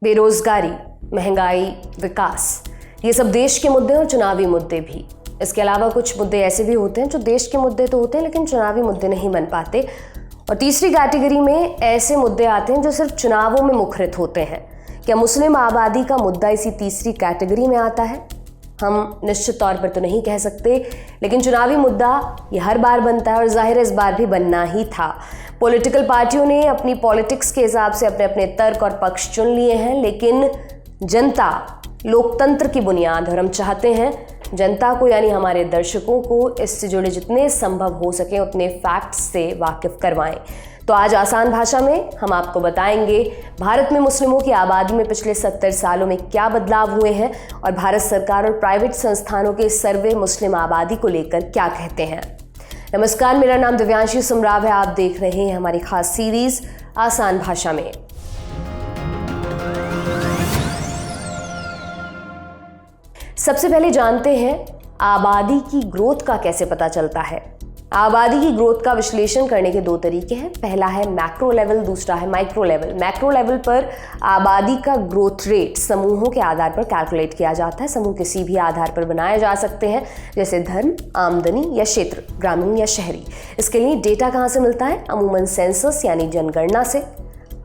बेरोजगारी, महंगाई, विकास, ये सब देश के मुद्दे और चुनावी मुद्दे भी। इसके अलावा कुछ मुद्दे ऐसे भी होते हैं जो देश के मुद्दे तो होते हैं लेकिन चुनावी मुद्दे नहीं बन पाते। और तीसरी कैटेगरी में ऐसे मुद्दे आते हैं जो सिर्फ चुनावों में मुखरित होते हैं। क्या मुस्लिम आबादी का मुद्दा इसी तीसरी कैटेगरी में आता है? हम निश्चित तौर पर तो नहीं कह सकते, लेकिन चुनावी मुद्दा ये हर बार बनता है और जाहिर है इस बार भी बनना ही था। पॉलिटिकल पार्टियों ने अपनी पॉलिटिक्स के हिसाब से अपने अपने तर्क और पक्ष चुन लिए हैं, लेकिन जनता लोकतंत्र की बुनियाद, और हम चाहते हैं जनता को यानी हमारे दर्शकों को इससे जुड़े जितने संभव हो सके उतने फैक्ट्स से वाकिफ करवाएं। तो आज आसान भाषा में हम आपको बताएंगे भारत में मुस्लिमों की आबादी में पिछले 70 सालों में क्या बदलाव हुए हैं और भारत सरकार और प्राइवेट संस्थानों के सर्वे मुस्लिम आबादी को लेकर क्या कहते हैं। नमस्कार, मेरा नाम दिव्यांशी सुमराव है। आप देख रहे हैं हमारी खास सीरीज आसान भाषा में। सबसे पहले जानते हैं आबादी की ग्रोथ का कैसे पता चलता है। आबादी की ग्रोथ का विश्लेषण करने के दो तरीके हैं। पहला है मैक्रो लेवल, दूसरा है माइक्रो लेवल। मैक्रो लेवल पर आबादी का ग्रोथ रेट समूहों के आधार पर कैलकुलेट किया जाता है। समूह किसी भी आधार पर बनाए जा सकते हैं, जैसे धर्म, आमदनी या क्षेत्र, ग्रामीण या शहरी। इसके लिए डेटा कहाँ से मिलता है? अमूमन सेंसस यानी जनगणना से।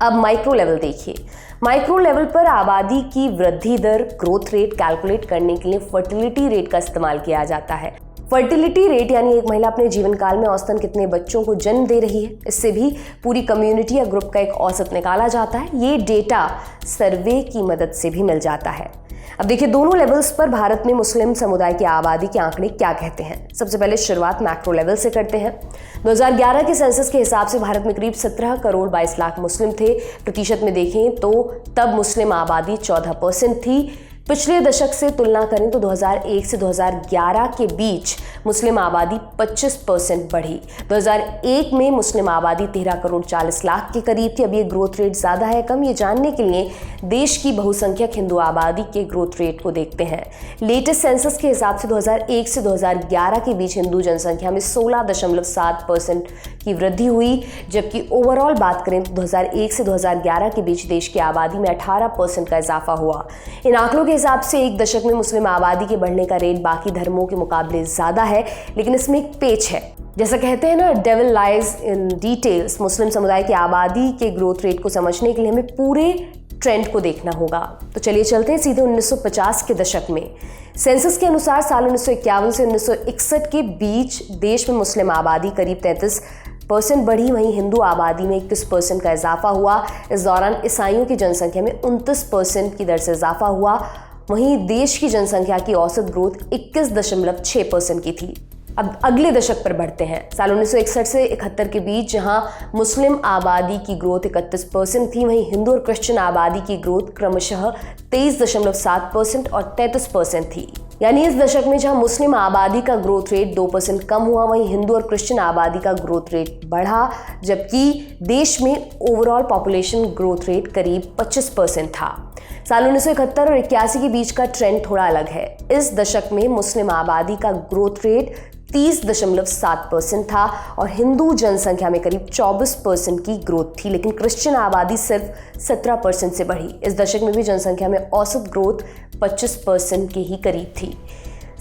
अब माइक्रो लेवल देखिए। माइक्रो लेवल पर आबादी की वृद्धि दर, ग्रोथ रेट कैलकुलेट करने के लिए फर्टिलिटी रेट का इस्तेमाल किया जाता है। फर्टिलिटी रेट यानी एक महिला अपने जीवन काल में औसतन कितने बच्चों को जन्म दे रही है, इससे भी पूरी कम्युनिटी या ग्रुप का एक औसत निकाला जाता है। ये डेटा सर्वे की मदद से भी मिल जाता है। अब देखिए, दोनों लेवल्स पर भारत में मुस्लिम समुदाय की आबादी के आंकड़े क्या कहते हैं। सबसे पहले शुरुआत मैक्रो लेवल से करते हैं। 2011 के सेंसस के हिसाब से भारत में करीब 17 करोड़ 22 लाख मुस्लिम थे। प्रतिशत में देखें तो तब मुस्लिम आबादी 14% थी। पिछले दशक से तुलना करें तो 2001 से 2011 के बीच मुस्लिम आबादी 25% बढ़ी। 2001 में मुस्लिम आबादी 13 करोड़ 40 लाख के करीब थी। अब ये ग्रोथ रेट ज़्यादा है कम, ये जानने के लिए देश की बहुसंख्यक हिंदू आबादी के ग्रोथ रेट को देखते हैं। लेटेस्ट सेंसस के हिसाब से 2001 से 2011 के बीच हिंदू जनसंख्या में 16.7% की वृद्धि हुई, जबकि ओवरऑल बात करें तो 2001 से 2011 के बीच देश की आबादी में 18% का इजाफा हुआ। इन आंकड़ों के हिसाब से एक दशक में मुस्लिम आबादी के बढ़ने का रेट बाकी धर्मों के मुकाबले ज्यादा है, लेकिन इसमें एक पेच है। जैसा कहते हैं ना, डेविल लाइज इन डिटेल्स। मुस्लिम समुदाय की आबादी के ग्रोथ रेट को समझने के लिए हमें पूरे ट्रेंड को देखना होगा। तो चलिए चलते हैं सीधे 1950 के दशक में। सेंसस के अनुसार साल 1951 से 1961 के बीच देश में मुस्लिम आबादी करीब 33% बढ़ी, वहीं हिंदू आबादी में 21% का इजाफा हुआ। इस दौरान ईसाइयों की जनसंख्या में 29% की दर से इजाफा हुआ। वहीं देश की जनसंख्या की औसत ग्रोथ 21.6% की थी। अब अगले दशक पर बढ़ते हैं। साल 1961 से 71 के बीच जहां मुस्लिम आबादी की ग्रोथ 31% थी, वहीं हिंदू और क्रिश्चियन आबादी की ग्रोथ क्रमशः 23.7% और 33% थी। यानी इस दशक में जहां मुस्लिम आबादी का ग्रोथ रेट 2% कम हुआ, वहीं हिंदू और क्रिश्चियन आबादी का ग्रोथ रेट बढ़ा, जबकि देश में ओवरऑल पॉपुलेशन ग्रोथ रेट करीब 25% था। साल 1971 और 81 के बीच का ट्रेंड थोड़ा अलग है। इस दशक में मुस्लिम आबादी का ग्रोथ रेट 30.7% था और हिंदू जनसंख्या में करीब 24% की ग्रोथ थी, लेकिन क्रिश्चियन आबादी सिर्फ 17% से बढ़ी। इस दशक में भी जनसंख्या में औसत ग्रोथ 25% के ही करीब थी।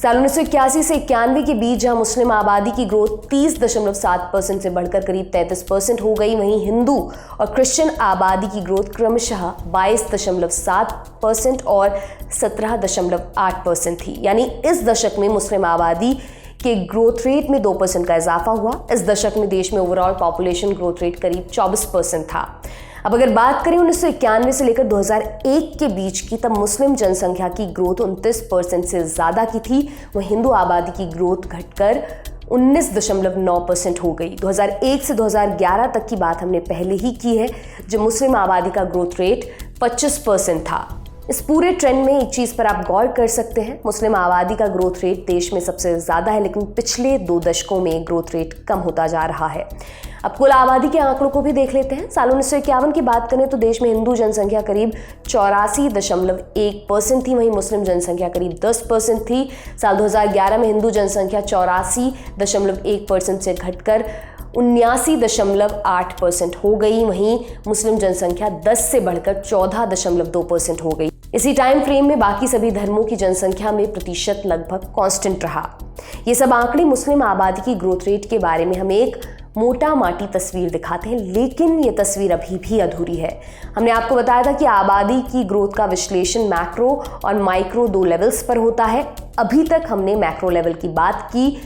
साल 1981 से 91 के बीच जहां मुस्लिम आबादी की ग्रोथ 30.7% से बढ़कर करीब 33% हो गई, वहीं हिंदू और क्रिश्चियन आबादी की ग्रोथ क्रमशः 22.7% और 17.8% थी। यानी इस दशक में मुस्लिम आबादी के ग्रोथ रेट में 2% का इजाफा हुआ। इस दशक में देश में ओवरऑल पॉपुलेशन ग्रोथ रेट करीब 24% था। अब अगर बात करें 1991 से लेकर 2001 के बीच की, तब मुस्लिम जनसंख्या की ग्रोथ 29% से ज़्यादा की थी। वहीं हिंदू आबादी की ग्रोथ घटकर 19.9% हो गई। 2001 से 2011 तक की बात हमने पहले ही की है, जब मुस्लिम आबादी का ग्रोथ रेट 25% था। इस पूरे ट्रेंड में एक चीज़ पर आप गौर कर सकते हैं, मुस्लिम आबादी का ग्रोथ रेट देश में सबसे ज़्यादा है, लेकिन पिछले 2 दशकों में ग्रोथ रेट कम होता जा रहा है। अब कुल आबादी के आंकड़ों को भी देख लेते हैं। साल 1951 की बात करें तो देश में हिंदू जनसंख्या करीब 84.1% थी, वहीं मुस्लिम जनसंख्या करीब 10% थी। साल 2011 में हिंदू जनसंख्या 84.1% से घटकर 79.8% हो गई। वहीं मुस्लिम जनसंख्या 10 से बढ़कर 14.2% हो गई। इसी टाइम फ्रेम में बाकी सभी धर्मों की जनसंख्या में प्रतिशत लगभग कांस्टेंट रहा। ये सब आंकड़े मुस्लिम आबादी की ग्रोथ रेट के बारे में हमें एक मोटा माटी तस्वीर दिखाते हैं, लेकिन ये तस्वीर अभी भी अधूरी है। हमने आपको बताया था कि आबादी की ग्रोथ का विश्लेषण मैक्रो और माइक्रो 2 लेवल्स पर होता है। अभी तक हमने मैक्रो लेवल की बात की,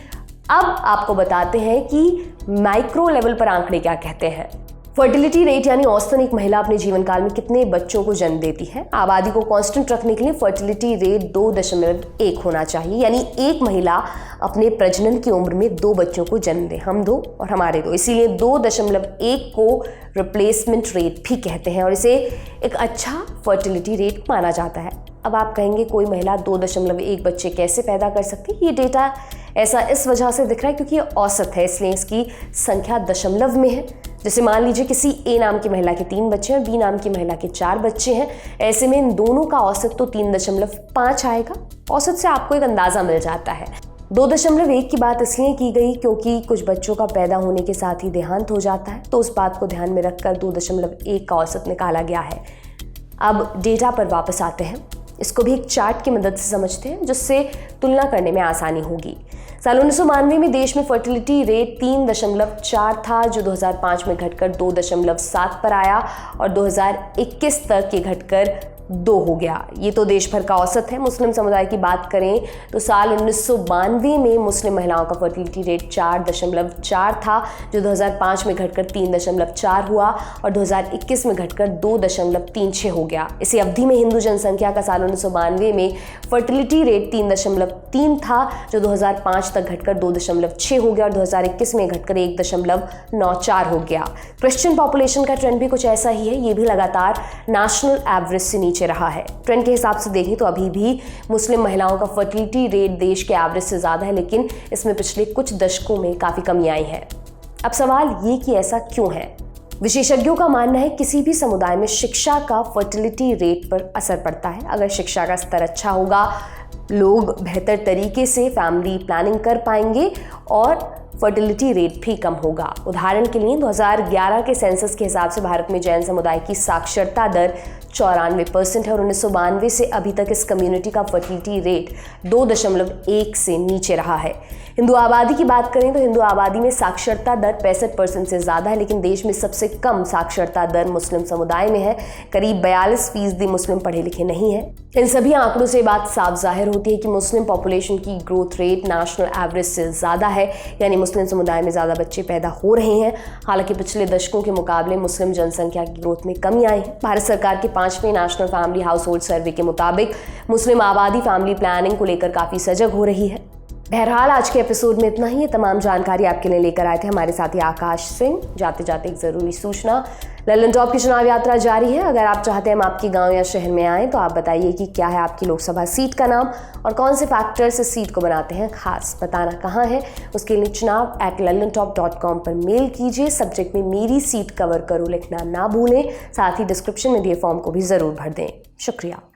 अब आपको बताते हैं कि माइक्रो लेवल पर आंकड़े क्या कहते हैं। फर्टिलिटी रेट यानी औसतन एक महिला अपने जीवन काल में कितने बच्चों को जन्म देती है। आबादी को कांस्टेंट रखने के लिए फर्टिलिटी रेट 2.1 होना चाहिए, यानी एक महिला अपने प्रजनन की उम्र में 2 बच्चों को जन्म दे, हम 2 और हमारे 2। इसीलिए 2.1 को रिप्लेसमेंट रेट भी कहते हैं और इसे एक अच्छा फर्टिलिटी रेट माना जाता है। अब आप कहेंगे कोई महिला 2.1 बच्चे कैसे पैदा कर सकती है। ये डेटा ऐसा इस वजह से दिख रहा है क्योंकि ये औसत है, इसलिए इसकी संख्या दशमलव में है। जैसे मान लीजिए किसी ए नाम की महिला के 3 बच्चे हैं और बी नाम की महिला के 4 बच्चे हैं, ऐसे में इन दोनों का औसत तो 3.5 आएगा। औसत से आपको एक अंदाजा मिल जाता है। 2.1 की बात इसलिए की गई क्योंकि कुछ बच्चों का पैदा होने के साथ ही देहांत हो जाता है, तो उस बात को ध्यान में रखकर 2.1 का औसत निकाला गया है। अब डेटा पर वापस आते हैं। इसको भी एक चार्ट की मदद से समझते हैं जिससे तुलना करने में आसानी होगी। साल 1992 में देश में फर्टिलिटी रेट 3.4 था, जो 2005 में घटकर 2.7 पर आया और 2021 तक ये घटकर 2 हो गया। ये तो देश भर का औसत है। मुस्लिम समुदाय की बात करें तो साल 1992 में मुस्लिम महिलाओं का फर्टिलिटी रेट 4.4 था, जो 2005 में घटकर 3.4 हुआ और 2021 में घटकर 2.36 हो गया। इसी अवधि में हिंदू जनसंख्या का साल 1992 में फर्टिलिटी रेट 3.3 था, जो 2005 तक घटकर 2.6 हो गया और 2021 में घटकर 1.94 हो गया। क्रिश्चियन पॉपुलेशन का ट्रेंड भी कुछ ऐसा ही है, ये भी लगातार नेशनल एवरेज से नीचे रहा है। ट्रेंड के हिसाब से देखें तो अभी भी मुस्लिम महिलाओं का फर्टिलिटी रेट देश के एवरेज से ज्यादा है, लेकिन इसमें पिछले कुछ दशकों में काफी कमी आई है। अब सवाल ये कि ऐसा क्यों है। विशेषज्ञों का मानना है किसी भी समुदाय में शिक्षा का फर्टिलिटी रेट पर असर पड़ता है। अगर शिक्षा का स्तर अच्छा होगा, लोग बेहतर तरीके से फैमिली प्लानिंग कर पाएंगे और फर्टिलिटी रेट भी कम होगा। उदाहरण के लिए 2011 के सेंसस के हिसाब से भारत में जैन समुदाय की साक्षरता दर 94% है और 1992 से अभी तक इस कम्युनिटी का फर्टिलिटी रेट 2.1 से नीचे रहा है। हिंदू आबादी की बात करें तो हिंदू आबादी में साक्षरता दर 65% से ज़्यादा है, लेकिन देश में सबसे कम साक्षरता दर मुस्लिम समुदाय में है। करीब 42% मुस्लिम पढ़े लिखे नहीं हैं। इन सभी आंकड़ों से बात साफ जाहिर होती है कि मुस्लिम पॉपुलेशन की ग्रोथ रेट नेशनल एवरेज से ज़्यादा है, यानी मुस्लिम समुदाय में ज़्यादा बच्चे पैदा हो रहे हैं। हालांकि पिछले दशकों के मुकाबले मुस्लिम जनसंख्या की ग्रोथ में कमी आई है। भारत सरकार के 5वें नेशनल फैमिली हाउस होल्ड सर्वे के मुताबिक मुस्लिम आबादी फैमिली प्लानिंग को लेकर काफ़ी सजग हो रही है। बहरहाल आज के एपिसोड में इतना ही। ये तमाम जानकारी आपके लिए लेकर आए थे हमारे साथी आकाश सिंह। जाते जाते एक ज़रूरी सूचना, लल्लन टॉप की चुनाव यात्रा जारी है। अगर आप चाहते हैं हम आपके गांव या शहर में आएँ तो आप बताइए कि क्या है आपकी लोकसभा सीट का नाम और कौन से फैक्टर्स इस सीट को बनाते हैं खास। बताना कहाँ है उसके लिए chunav@lallantop.com पर मेल कीजिए। सब्जेक्ट में मेरी सीट कवर करो लिखना ना भूलें। साथ ही डिस्क्रिप्शन में दिए फॉर्म को भी ज़रूर भर दें। शुक्रिया।